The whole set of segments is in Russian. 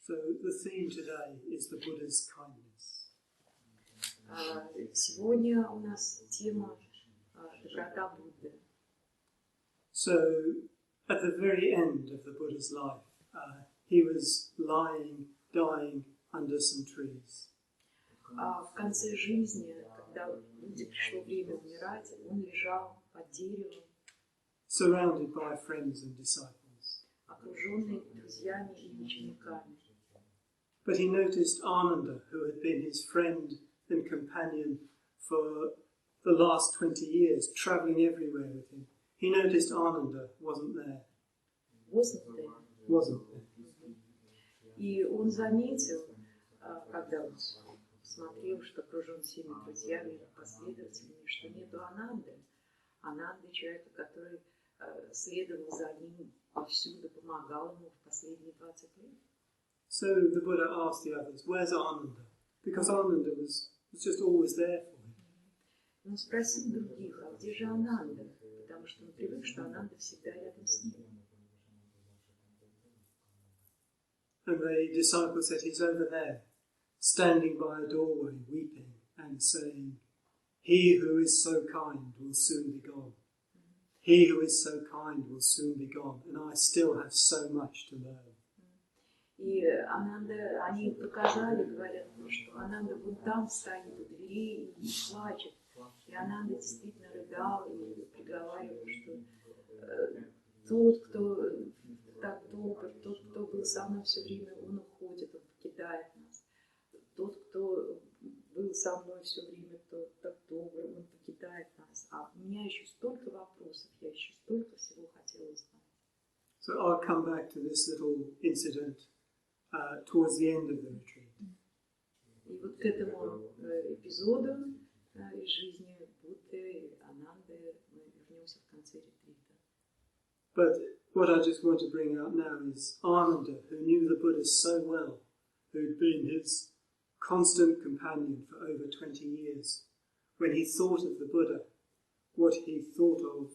So the theme today is the Buddha's kindness. Сегодня у нас тема доброта Будды. So at the very end of the Buddha's life, he was dying under some trees. В конце жизни, когда Будде пришло время умирать, он лежал под деревом, surrounded by friends and disciples. окруженный друзьями и учениками. But he noticed Ananda, who had been his friend and companion for the last 20 years, travelling everywhere with him. He noticed Ananda wasn't there. Wasn't there. И он заметил, когда он смотрел, что окружен всеми друзьями и последователями, что нету Ананды. Ананды — человека, который следовал за ним повсюду, помогал ему в последние 20 лет. So the Buddha asked the others, where's Ananda? Because Ananda was just always there for him. Он спросил других, а где же Ананда? Потому что он привык, что Ананда всегда рядом с ним. And the disciple said, he's over there, standing by a doorway, weeping and saying, he who is so kind will soon be gone. He who is so kind will soon be gone, and I still have so much to learn. И Ананда, они показали, говорят, что Ананда вон там стоит у дверей и плачет. И Ананда действительно рыдал и приговаривал, что тот, кто так добр, тот, кто был со мной все время, он уходит, он покидает нас. Тот, кто был со мной все время, тот так добр, он покидает нас. А у меня еще столько вопросов, я еще столько всего хотела узнать. So I'll come back to this little incident towards the end of the retreat. И вот к этому эпизоду из жизни Будды и Ананды мы вернемся в конце ретрита. But what I just want to bring out now is Ananda, who knew the Buddha so well, who'd been his constant companion for over 20 years. When he thought of the Buddha, what he thought of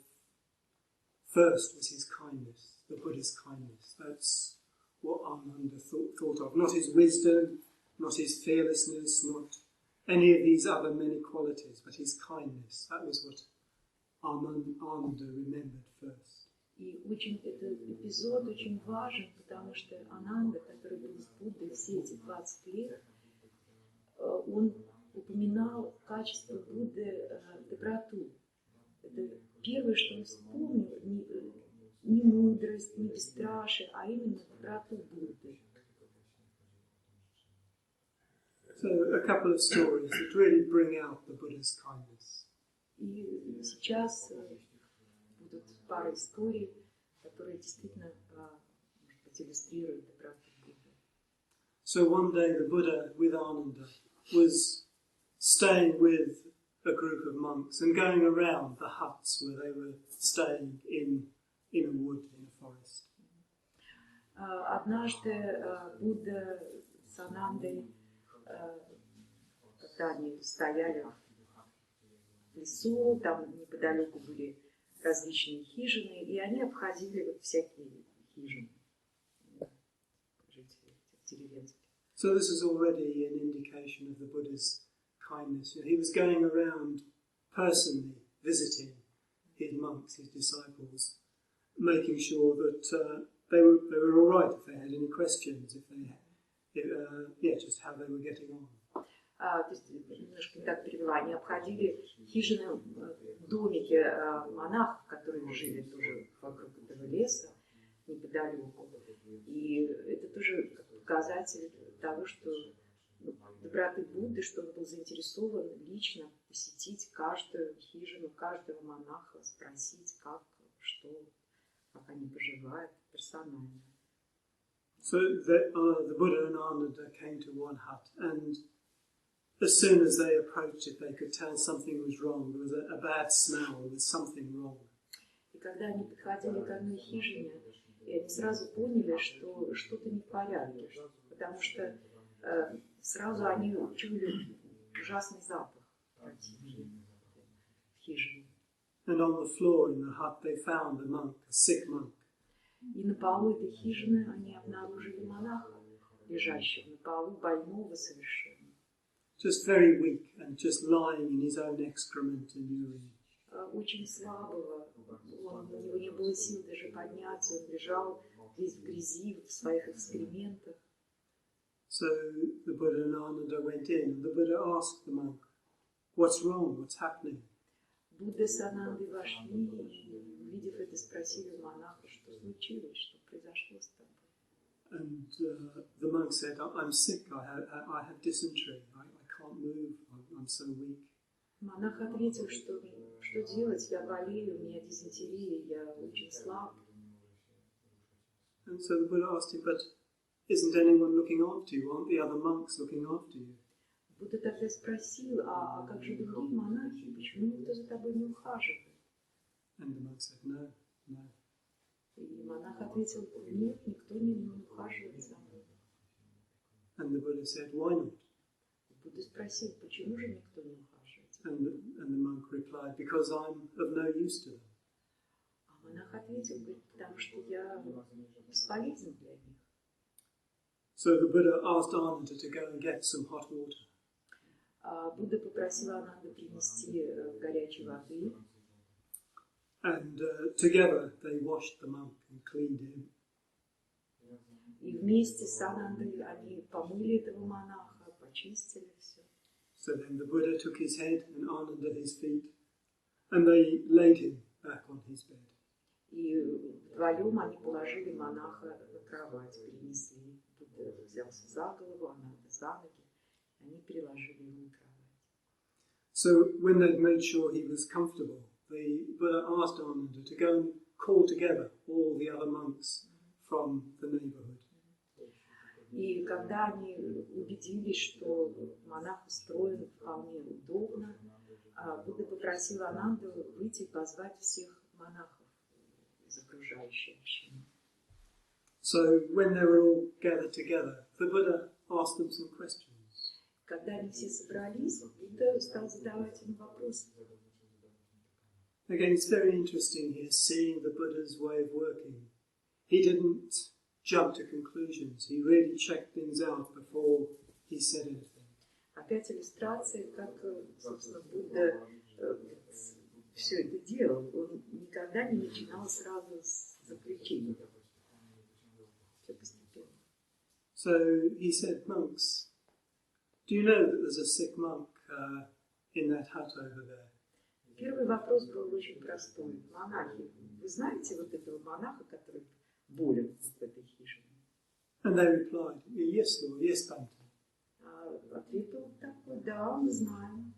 first was his kindness, the Buddha's kindness. That's what Ananda thought of. Not his wisdom, not his fearlessness, not any of these other many qualities, but his kindness. That was what Ananda remembered first. И этот эпизод очень важен, потому что Ананда, который был с Буддой все эти 20 лет, он упоминал качество Будды доброту. Это первое, что он вспомнил, не мудрость, не бесстрашие, а именно доброту Будды. So a couple of stories that really bring out the Buddha's kindness. И сейчас будут пара историй, которые действительно, может быть, иллюстрируют доброту Будды. So one day the Buddha with Ananda was staying with a group of monks and going around the huts where they were staying in a wood, in a forest. Однажды Будда с Анандой, когда они стояли в лесу, там неподалеку были различные хижины, и они обходили вот всякие хижины, жители деревенских. So this is already an indication of the Buddha's kindness. He was going around personally visiting his monks, his disciples, making sure that they were all right if they had any questions, just how they were getting on. То есть, немножко не так перевела, они обходили хижины, домики монахов, которые жили тоже вокруг этого леса, неподалеку. И это тоже показатель того, что доброты Будды, что он был заинтересован лично посетить каждую хижину, каждого монаха, спросить, как, что, как они поживают персонально. So the Buddha and Ananda came to one hut, and as soon as they approached it, they could tell something was wrong. There was a bad smell, there was something wrong. И когда они подходили к одной хижине, и они сразу поняли, что что-то не в порядке, потому что сразу они чули ужасный запах противный в хижине. And on the floor in the hut they found a monk, a sick monk. И на полу этой хижины они обнаружили монаха, лежащего на полу, больного совершенно. Just very weak and just lying in his own excrement and urine. Очень слабого, у него не было сил даже подняться, он лежал весь в грязи, в своих экскрементах. So the Buddha and Ananda went in, and the Buddha asked the monk, "What's wrong? What's happening?" Будда с Анандой вошли и, увидев это, спросили у монаха, что случилось, что произошло с тобой. And the monk said, "I'm sick. I have dysentery. I can't move. I'm so weak." Монах ответил, что делать, я болею, у меня дизентерия, я очень слаб. And so the Buddha asked him, "But isn't anyone looking after you? Aren't the other monks looking after you?" Будда тогда спросил, а как же другие монахи, почему никто за тобой не ухаживает? And the monk said, "No, no." И монах ответил, нет, никто не ухаживает за мной. And the Buddha said, "Why not?" Будда спросил, почему же никто не ухаживает за And мной? the monk replied, "Because I'm of no use to them." А монах ответил, говорит, потому что я бесполезен для них. So the Buddha asked Ananda to go and get some hot water. Будда попросил Ананду принести горячей воды. And together they washed the monk and cleaned him. И вместе с Анандой они помыли этого монаха, почистили все. So then the Buddha took his head and Ananda his feet, and they laid him back on his bed. И вдвоем они положили монаха на кровать, перенесли. Будда взялся за голову, Ананда за ноги. Они переложили его на кровать. So when they'd made sure he was comfortable, the Buddha asked Ananda to go and call together all the other monks from the neighborhood. И когда они убедились, что монах устроен вполне удобно, Будда попросил Ананду выйти и позвать всех монахов из окружающей общины. So when they were all gathered together, the Buddha asked them some questions. Когда они все собрались, Будда стал задавать им вопросы. Again, it's very interesting here seeing the Buddha's way of working. He didn't jump to conclusions. He really checked things out before he said anything. Опять иллюстрация, как, собственно, Будда все это делал. Он никогда не начинал сразу с заключения. Все постепенно. So he said, "Monks, do you know that there's a sick monk in that hut over there?" Первый вопрос был очень простой. Монахи, вы знаете вот этого монаха, который болен в этой хижине? And they replied, "Yes, Lord, yes, Bhante." Ответ был такой, да, мы знаем.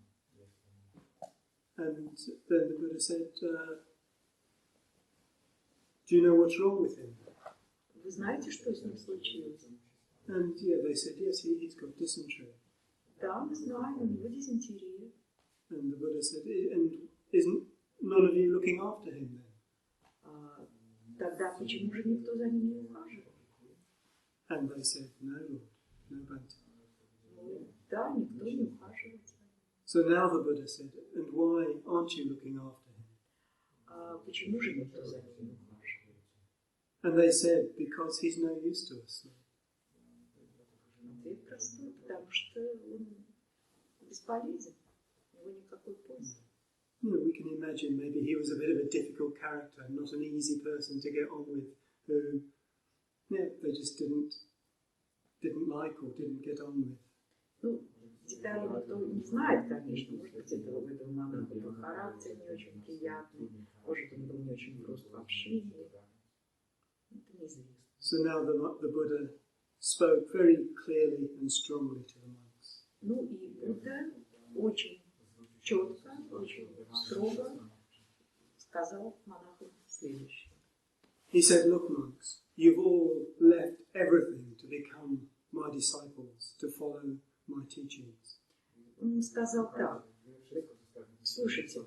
And then the Buddha said, "Do you know what's wrong with him?" Вы знаете, что с ним случилось? And yeah, they said, "Yes, he's got dysentery." Да, мы знаем, у него дизентерия. And the Buddha said, "And isn't none of you looking after him then?" Тогда почему же никто за ним не ухаживает? And they said, "No, Lord, no, Bhante." Да, никто не ухаживает за ним. So now the Buddha said, "And why aren't you looking after him?" Почему же никто за ним не ухаживает? And they said, "Because he's no use to us, Lord." Ответ простой, потому что он бесполезен, у него никакой пользы. You know, we can imagine maybe he was a bit of a difficult character, not an easy person to get on with, who, yeah, they just didn't like or didn't get on with. Ну, детали никто не знает, конечно. Может быть, у этого монаха был характер не очень приятный, может, он был не очень прост в общении. Это неизвестно. So now the Buddha spoke very clearly and strongly to the monks. Ну и Будда очень четко, очень строго сказал монахам следующее. He said, "Look, monks, you've all left everything to become my disciples, to follow my teachings." Он сказал так: слушайте,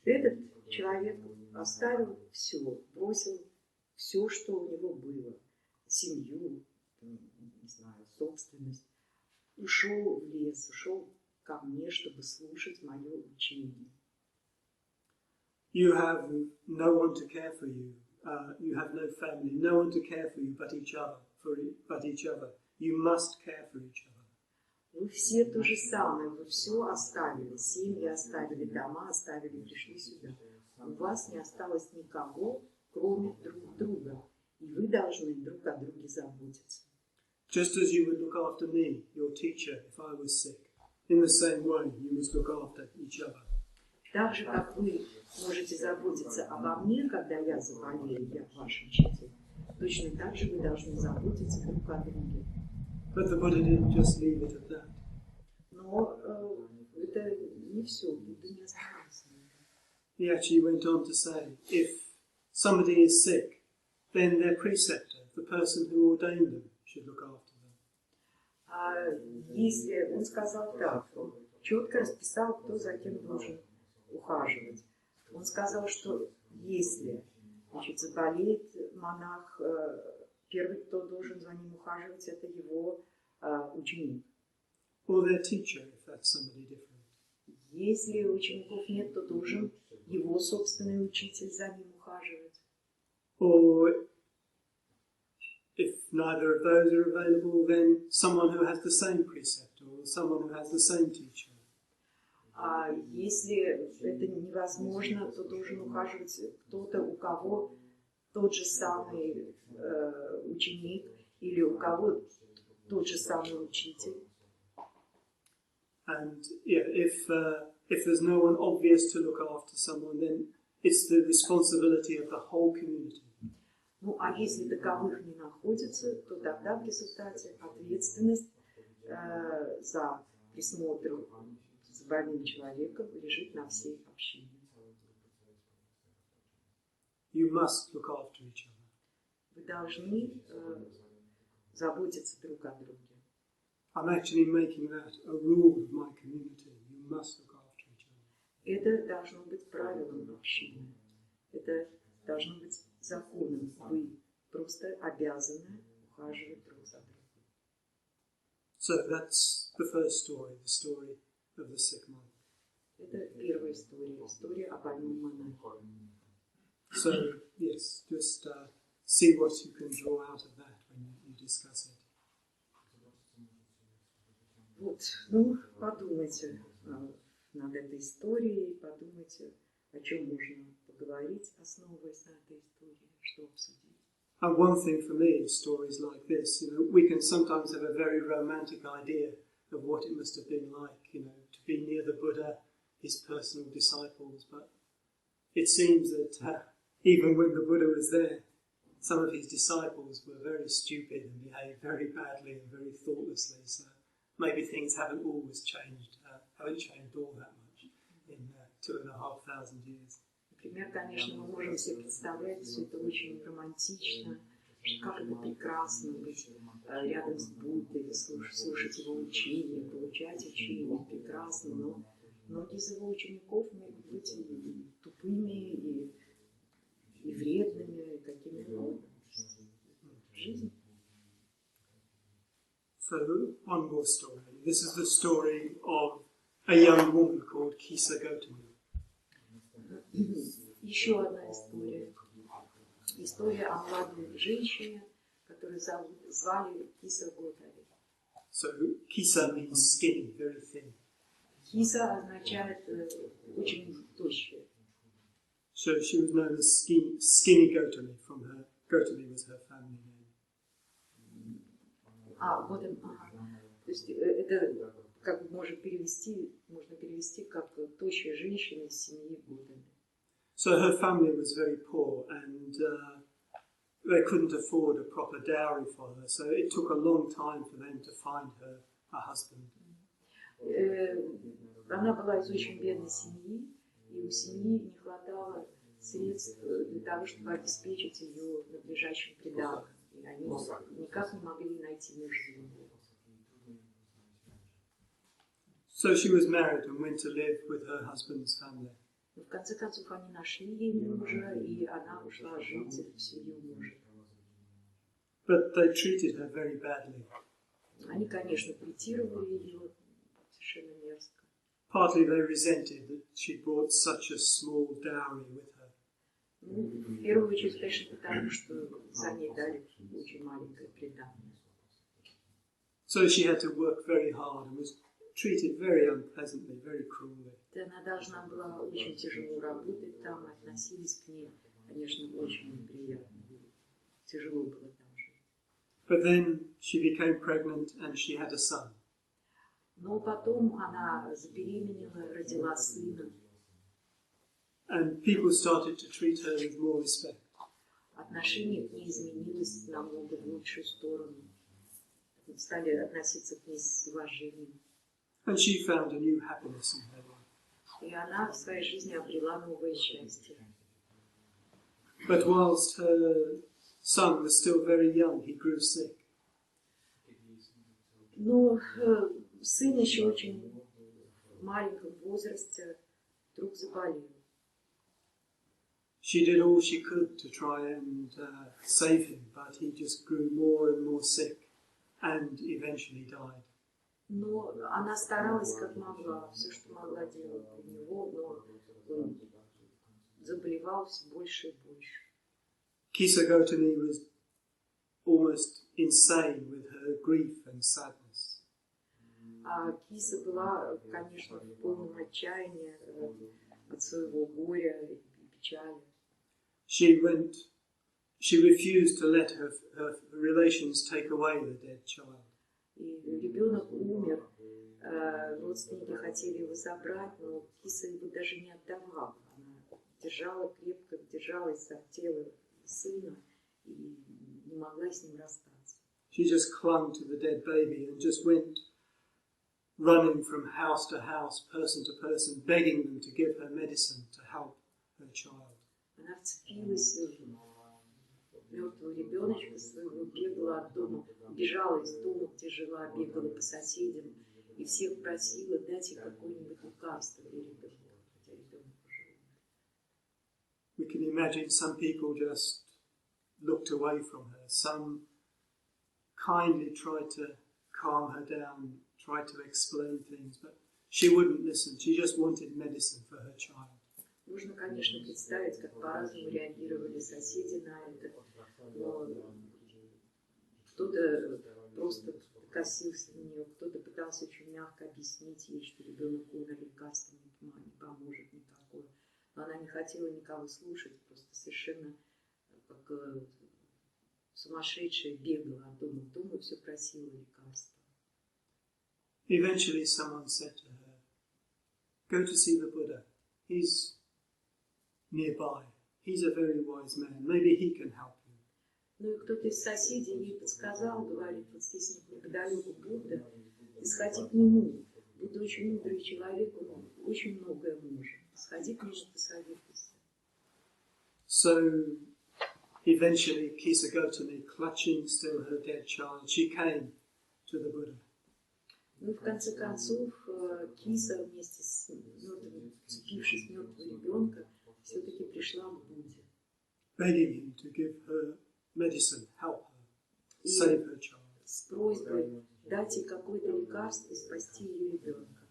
этот человек оставил все, бросил все, что у него было, семью, не знаю, собственность, ушел в лес, ушел ко мне, чтобы слушать мое учение. You have no one to care for you. You have no family, no one to care for you but each other. but each other. You must care for each other. Вы все то же самое, вы все оставили, семьи оставили, дома оставили, пришли сюда. У вас не осталось никого, кроме друг друга, и вы должны друг о друге заботиться. Just as you would look after me, your teacher, if I was sick, in the same way you must look after each other. Так же, как вы можете заботиться обо мне, когда я заболею, я ваш учитель, точно так же вы должны заботиться друг о друге. But the Buddha didn't just leave it at that. Но это не все, Будда не остановился. He actually went on to say, if somebody is sick, then their preceptor, the person who ordained them, should look after them. Если он сказал так, четко расписал, кто за кем должен ухаживать. Он сказал, что если, значит, заболеет монах, первый, кто должен за ним ухаживать, это его ученик. Or their teacher, if that's somebody different. Если учеников нет, то должен его собственный учитель за ним ухаживать. Or if neither of those are available, then someone who has the same preceptor or someone who has the same teacher. А если это невозможно, то должен ухаживать кто-то, у кого тот же самый ученик или у кого тот же самый учитель. And yeah, if there's no one obvious to look after someone, then it's the responsibility of the whole community. Ну, а если таковых не находится, то тогда в результате ответственность за присмотр за больным человеком лежит на всей общине. You must look after each other. Вы должны заботиться друг о друге. I'm actually making that a rule of my community. You must look after each other. Это должно быть правилом общины. Это должно быть законом. Вы просто обязаны ухаживать друг за другом. So that's the first story, the story of the sick monk. Это первая история, история о больном монахе. So, yes, just see what you can draw out of that when you discuss it. Вот, ну, подумайте над этой историей, подумайте, о чем можно поговорить, основываясь на этой истории, что обсудить. And one thing for me is stories like this, we can sometimes have a very romantic idea of what it must have been like, to be near the Buddha, his personal disciples, but it seems that even when the Buddha was there, some of his disciples were very stupid and behaved very badly and very thoughtlessly, so maybe things haven't always changed, haven't changed all that much in 2,500 years. Например, конечно, мы можем себе представлять, все это очень романтично, как это прекрасно быть рядом с Буддой, слушать его учения, получать учения, прекрасно, но многие из его учеников могут быть и тупыми, и вредными, и какими угодно. Жизнь. So, one more story. This is the story of a young woman called Kisa Готами. Еще одна история. История о молодой женщине, которую звали Киса Готами. So, Kisa means skinny, very thin. Киса означает очень тощая. So she was known as Skinny Готами, from her, Готами was her family name. Готами. То есть это как можно перевести как тощая женщина из семьи Готами. So her family was very poor and they couldn't afford a proper dowry for her, so it took a long time for them to find her a husband. Она была из очень бедной семьи, и у семьи не хватало средств для того, чтобы обеспечить ее надлежащим приданым. И они никак не могли найти мужа. So she was married and went to live with her husband's family. В конце концов, они нашли ей мужа, и она ушла жить в семью мужа. But they treated her very badly. Они, конечно, третировали ее совершенно мерзко. Partly they resented that she brought such a small dowry with her. Ну, в первую очередь, конечно, потому что сами дали очень маленькое предание. So she had to work very hard and was treated very unpleasantly, very cruelly. Она должна была очень тяжело работать там, относились к ней, конечно, очень неприятно. Тяжело было там жить. But then she became pregnant and she had a son. Но потом она забеременела, родила сына. And people started to treat her with more respect. Отношение к ней изменилось намного в лучшую сторону. Стали относиться к ней с уважением. And she found a new happiness in her life. И она в своей жизни обрела новое счастье. But whilst her son was still very young, he grew sick. Но сын еще очень в маленьком возрасте вдруг заболел. She did all she could to try and save him, but he just grew more and more sick and eventually died. Но она старалась как могла, все, что могла делать для него, но он заболевал все больше и больше. Kisa Готами was almost insane with her grief and sadness. А Киса была, конечно, в полном отчаянии от своего горя и печали. She refused to let her relations take away the dead child. И ребенок умер, родственники хотели его забрать, но Киса его даже не отдавала. Она держала крепко, держалась за тело сына и не могла с ним расстаться. She just clung to the dead baby and just went running from house to house, person to person, begging them to give her medicine to help her child. Она вцепилась в мертвого ребеночка своего, бегала от дома, бежала из дома, где жила, бегала по соседям и всех просила дать ей какое-нибудь лекарство для ребенка, хотя ребенок уже умер. We can imagine some people just looked away from her. Some kindly tried to calm her down, tried to explain things, but she wouldn't listen. She just wanted medicine for her child. Можно, конечно, представить, как по-разному реагировали соседи на это, но кто-то просто косился на нее, кто-то пытался очень мягко объяснить ей, что ребенок умер, лекарство не поможет никакое. Но она не хотела никого слушать, просто совершенно как сумасшедшая бегала от дома к дому и все просила лекарства. Eventually someone said to her, "Go to see the Buddha. He's nearby. He's a very wise man. Maybe he can help you." Ну и кто-то из соседей ей подсказал, говорит, вот здесь неподалеку Будда, ты сходи к нему. Будда очень мудрый человек, он очень многое может. Сходи к нему, посоветуйся. So eventually Kisa Готами, clutching still her dead child, she came to the Buddha. Ну и в конце концов Киса вместе с мертвым, цепившись в мертвого ребенка, все-таки пришла к Будде. Begging him to give her medicine, help her, save her child. С просьбой дать ей какое-то лекарство и спасти ее ребенка.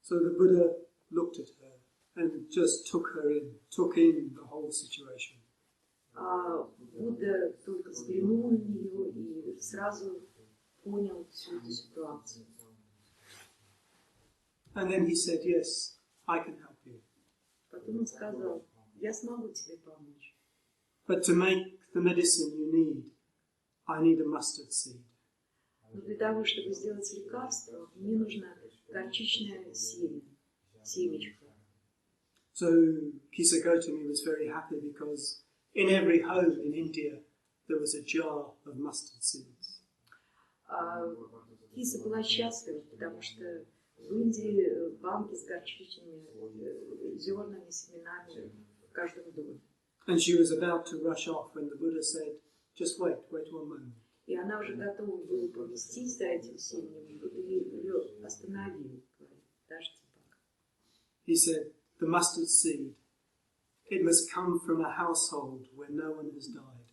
So the Buddha looked at her and just took in the whole situation. А Будда только взглянул на нее и сразу понял всю эту ситуацию. And then he said, "Yes, I can help you. Потом он сказал, я смогу тебе помочь. But to make the medicine you need, I need a mustard seed." Но для того, чтобы сделать лекарство, мне нужно горчичное семя, семечко. So Kisa Готами was very happy because in every home in India there was a jar of mustard seeds. Киса была счастлива, потому что в Индии банки с горчичными зернами, семенами в каждом доме. And she was about to rush off when the Buddha said, "Just wait one moment." И она уже готова была повестись за этим семенем, и Будда ее остановил, говорит, подожди пока. He said, "The mustard seed, it must come from a household where no one has died."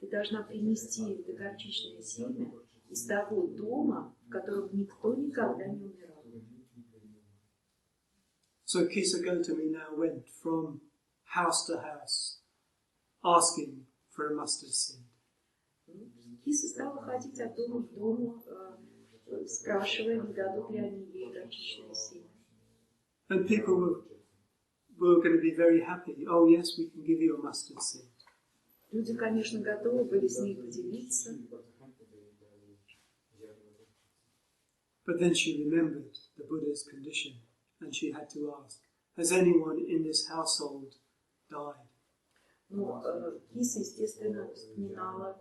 Ты должна принести это горчичное семя из того дома, в котором никто никогда не умирал. So Kisa Готами now went from house to house, asking for a mustard seed. Киса стала ходить от дома к дому, спрашивая, не дадут ли они ей горчичное семя. And people were going to be very happy. Oh yes, we can give you a mustard seed. Люди, конечно, готовы были с ней поделиться. But then she remembered the Buddha's condition, and she had to ask, has anyone in this household died? Но Киса, естественно, вспоминала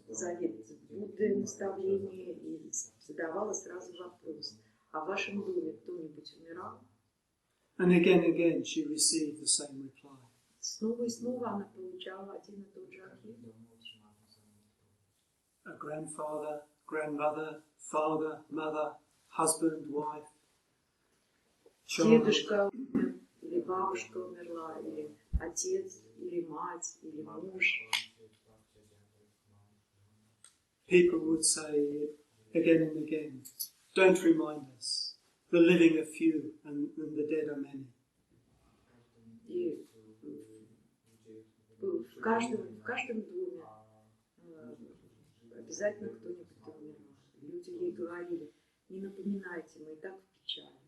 завет Будды, наставление, и задавала сразу вопрос, а в вашем доме кто-нибудь умирал? And again she received the same reply. Снова и снова она получала один и тот же ответ. A grandfather, grandmother, father, mother, husband, wife, child. Дедушка умер, или бабушка умерла, или отец, или мать, или муж. People would say again and again, don't remind us, the living are few and the dead are many. И в каждом доме обязательно кто-нибудь умер. Люди ей говорили, не напоминайте, мы и так в печали,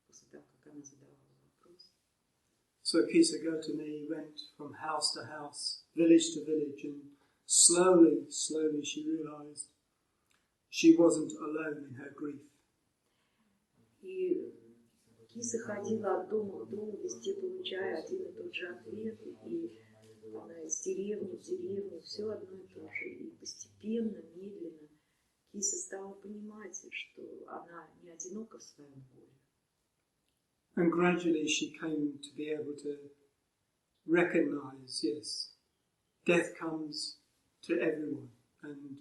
после того, как она задавала вопрос. So Kisa Готами went from house to house, village to village, and slowly she realized she wasn't alone in her grief. И Киса ходила от дома к дому, везде получая один и тот же ответ, и она из деревни в деревню, все одно и то же. И постепенно, медленно Киса стала понимать, что она не одинока в своем горе. And gradually she came to be able to recognize, yes, death comes to everyone, and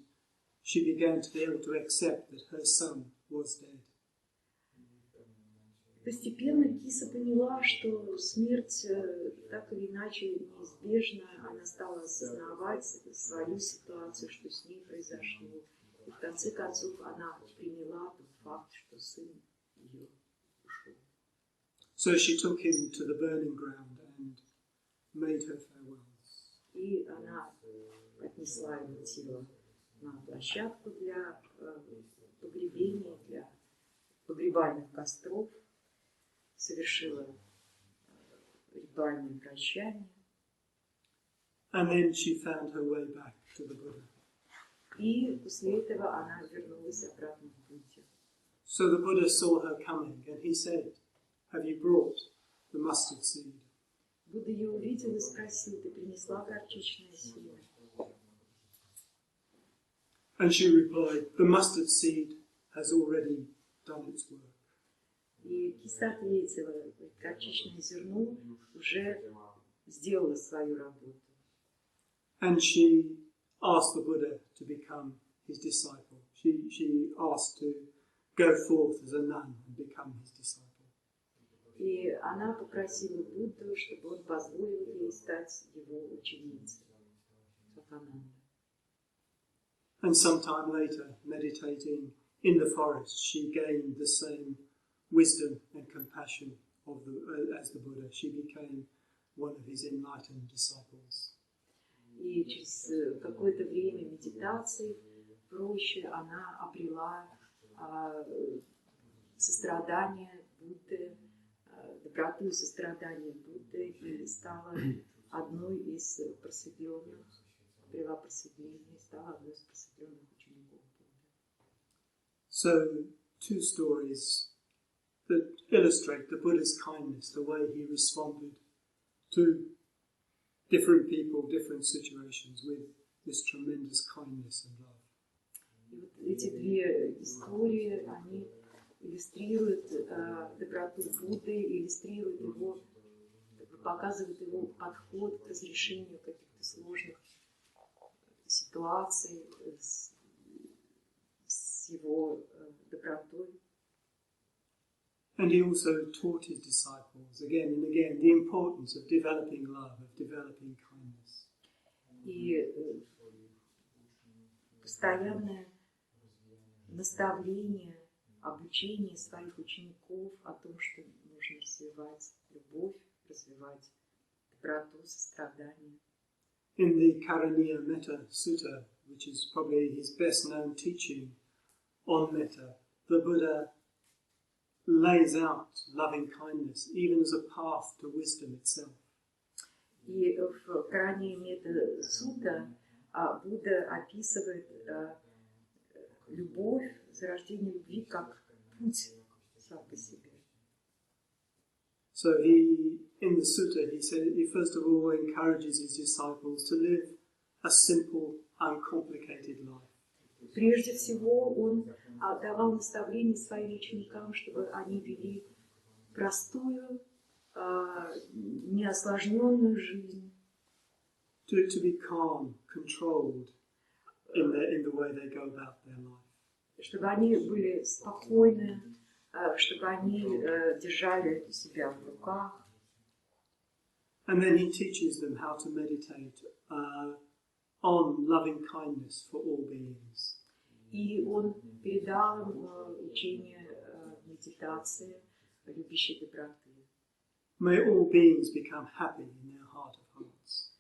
she began to be able to accept that her son was dead. Постепенно Киса поняла, что смерть так или иначе неизбежна. Она стала осознавать свою ситуацию, что с ней произошло. И в конце концов она приняла тот факт, что сын ее ушел. So she took him to the burning ground and made her farewells. И она отнесла его тело на площадку для погребения, для погребальных костров, совершила ритуальное прощание. And then she found her way back to the Buddha. И после этого она вернулась обратно в Будде. So the Buddha saw her coming and he said, have you brought the mustard seed? Будда ее увидел и спросил, ты принесла горчичное семя? And she replied, the mustard seed has already done its work. И Киса ответила, горчичное зерно уже сделало свою работу. And she asked the Buddha to become his disciple. She asked to go forth as a nun and become his disciple. И она попросила Будду, чтобы он позволил ей стать его ученицей, как Ананде. And sometime later, meditating in the forest, she gained the same wisdom and compassion as the Buddha. She became one of his enlightened disciples. И через какое-то время медитации проще она обрела сострадание Будды, доброту и сострадание Будды и стала одной из просветленных, обрела просветление, стала одной из просветленных учеников Будды. So, two stories that illustrate the Buddha's kindness, the way he responded to different people, different situations with this tremendous kindness and love. И вот эти две истории, они иллюстрируют доброту Будды, иллюстрируют его, показывают его подход к разрешению каких-то сложных ситуаций с его добротой. And he also taught his disciples again and again the importance of developing love, of developing kindness. И постоянное наставление, обучение своих учеников о том, что нужно развивать любовь, развивать доброту, сострадание. In the Karaniya Metta Sutta, which is probably his best known teaching on metta, the Buddha lays out loving kindness even as a path to wisdom itself. И в Карании Метта Сутта Будда описывает любовь, зарождение любви как путь сам по себе. So in the sutta, he said he first of all encourages his disciples to live a simple, uncomplicated life. Прежде всего, он давал наставления своим ученикам, чтобы они вели простую, неосложненную жизнь. To be calm, controlled in the way they go about their life. Чтобы они были спокойны, чтобы они держали себя в руках. And then he teaches them how to meditate on loving kindness for all beings. И он передал им учение медитации, любящей доброты. May all beings become happy in their heart of hearts.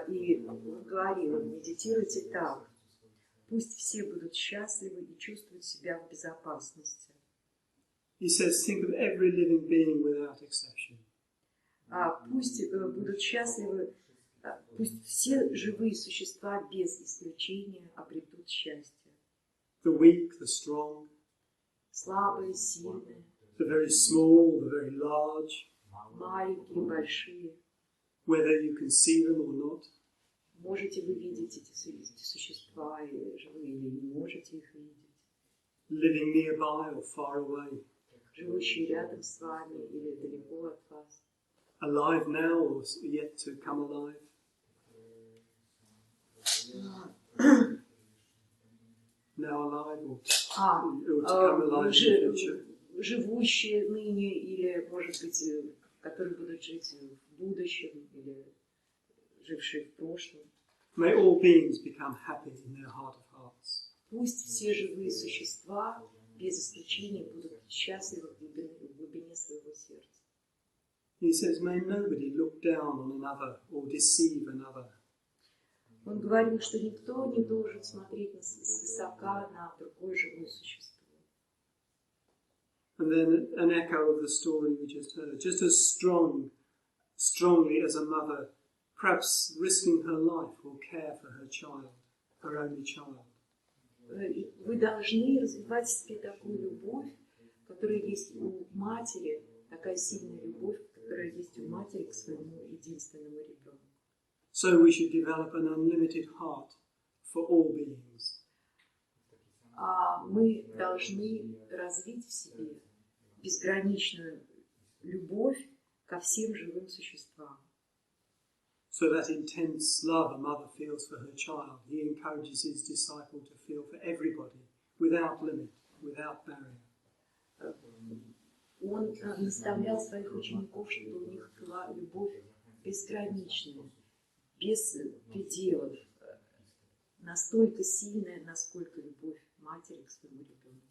И он говорил, медитируйте так. Пусть все будут счастливы и чувствуют себя в безопасности. He says, think of every living being without exception. Пусть будут счастливы, пусть все живые существа без исключения обретут счастье. The weak, the strong. Слабые, сильные. The very small, the very large. Маленькие, большие. Whether you can see them or not. Можете вы видеть эти существа живые или не можете их видеть. Living nearby or far away. Живущие рядом с вами или далеко от вас. Alive now or yet to come alive. Now alive or to come alive in the future. Живущие ныне или, может быть, которые будут жить в будущем или жившие в прошлом. May all beings become happy in their heart of hearts. Пусть все живые существа без исключения будут счастливы в глубине своего сердца. He says, may nobody look down on another or deceive another. Он говорил, что никто не должен смотреть свысока на другое живое существо. And then an echo of the story we just heard, just as strongly as a mother, perhaps risking her life or care for her child, her only child. Вы должны развивать в себе такую любовь, которая есть у матери, такая сильная любовь, которая есть у матери к своему единственному ребенку. So we should develop an unlimited heart for all beings. Мы должны развить в себе безграничную любовь ко всем живым существам. So that intense love a mother feels for her child, he encourages his disciple to feel for everybody, without limit, without barrier. Он наставлял своих учеников, чтобы у них была любовь безграничная, без пределов, настолько сильная, насколько любовь матери к своему ребенку.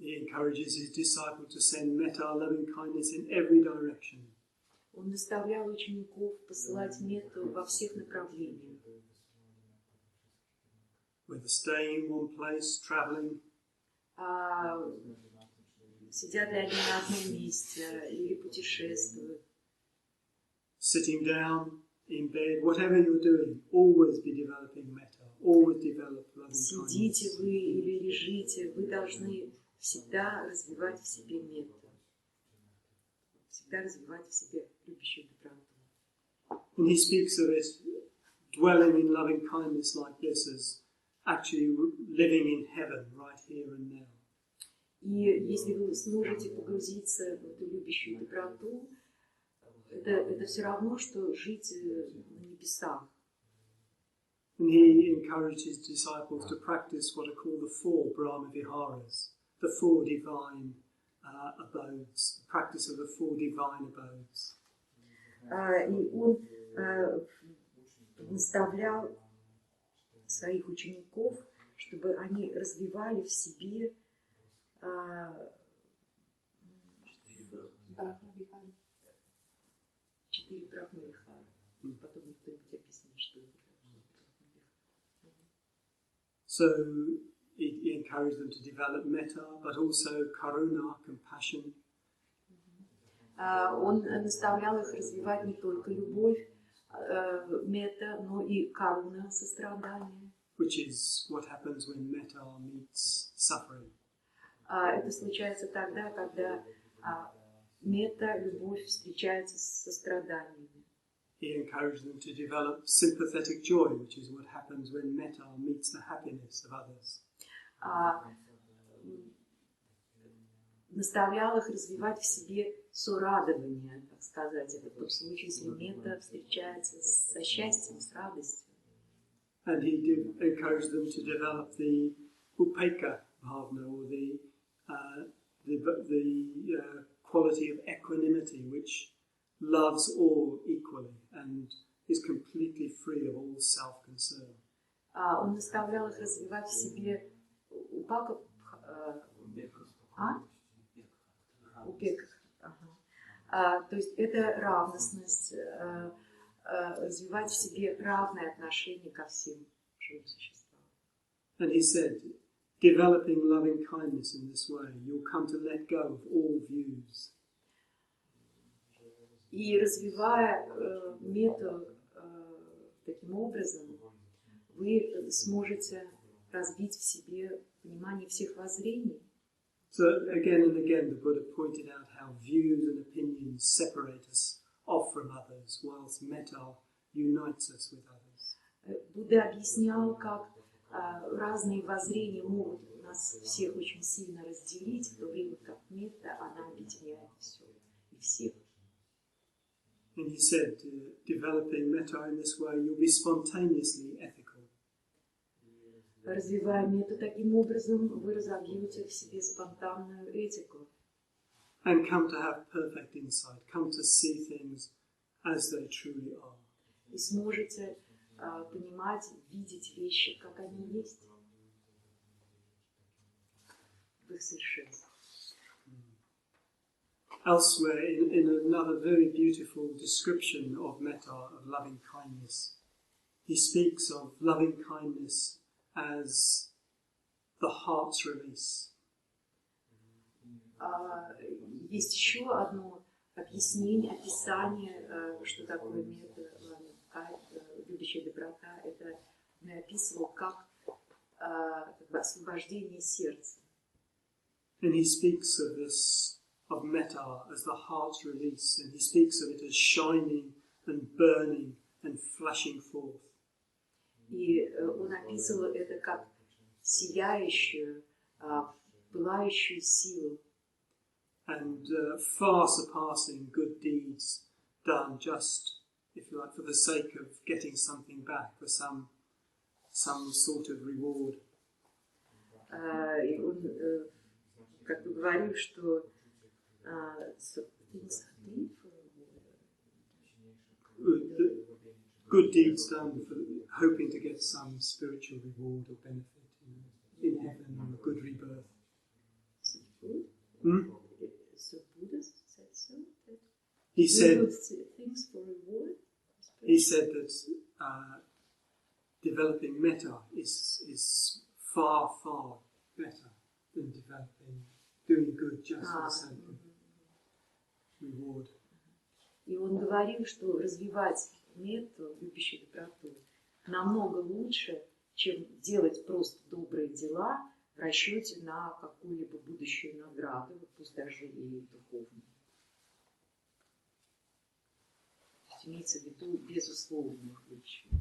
He encourages his disciple to send metta, loving kindness, in every direction. Он наставлял учеников посылать метту во всех направлениях. Whether staying in one place, traveling. Сидят ли они на одном месте или путешествуют. Sitting down in bed, whatever you're doing, always be developing metta, always develop loving kindness. Сидите вы или лежите, вы должны всегда развивать в себе метту. Всегда развивать в себе любящую доброту. And he speaks of it, dwelling in loving kindness like this as actually living in heaven right here and now. И если вы сможете погрузиться в эту любящую доброту, это все равно, что жить на небесах. And he encouraged his disciples to practice what are called the four Brahma Viharas, the four divine abodes, the practice of the four divine abodes. И он наставлял своих учеников, чтобы они развивали в себе 4 брахмавихара. Потом кто-нибудь объяснит, что это. So he encouraged them to develop metta, but also karuna, compassion. Он наставлял их развивать не только любовь, мetta, но и каруна, сострадание. Which is what happens when metta meets suffering. Это случается тогда, когда мetta, любовь, встречается с состраданием. He encouraged them to develop sympathetic joy, which is what happens when metta meets the happiness of others. Наставлял их развивать в себе сорадование, так сказать. Это тот случай, если мetta встречается со счастьем, с радостью. And he encouraged them to develop the upekkha bhavana, or the quality of equanimity, which loves all equally and is completely free of all self-concern. Он наставлял их развивать в себе упекка, то есть это равностность, развивать в себе равное отношение ко всем живым существам. And he said, developing loving kindness in this way, you'll come to let go of all views. И развивая метту таким образом, вы сможете развить в себе понимание всех воззрений. So again and again, the Buddha pointed out how views and opinions separate us off from others, whilst metta unites us with others. Будда объяснял, как разные воззрения могут нас всех очень сильно разделить, в то время как метта, она объединяет все и всех. And he said, developing metta in this way, you'll be spontaneously ethical. Развивая метту таким образом, вы разовьете в себе спонтанную этику. And come to have perfect insight, come to see things as they truly are. И сможете понимать, видеть вещи, как они есть, в их совершенстве. Elsewhere, in another very beautiful description of metta, of loving kindness, he speaks of loving kindness as the heart's release. Есть еще одно объяснение, описание, что такое метта, любящая доброта. Это он описывал как освобождение сердца. And he speaks of this, of metta as the heart's release, and he speaks of it as shining and burning and flashing forth. И он описывал это как сияющую, пылающую силу. And far surpassing good deeds done just, if you like, for the sake of getting something back, for some sort of reward. И он как бы говорил, что good deeds done for hoping to get some spiritual reward or benefit in heaven or a good rebirth. So Buddha said so? He said things for reward? He said that developing metta is far, far better than doing good just for the sake of reward. И он говорил, что развивать метту, любящую доброту, намного лучше, чем делать просто добрые дела в расчете на какую-либо будущую награду, пусть даже и духовную. То есть имеется в виду безусловную будущую.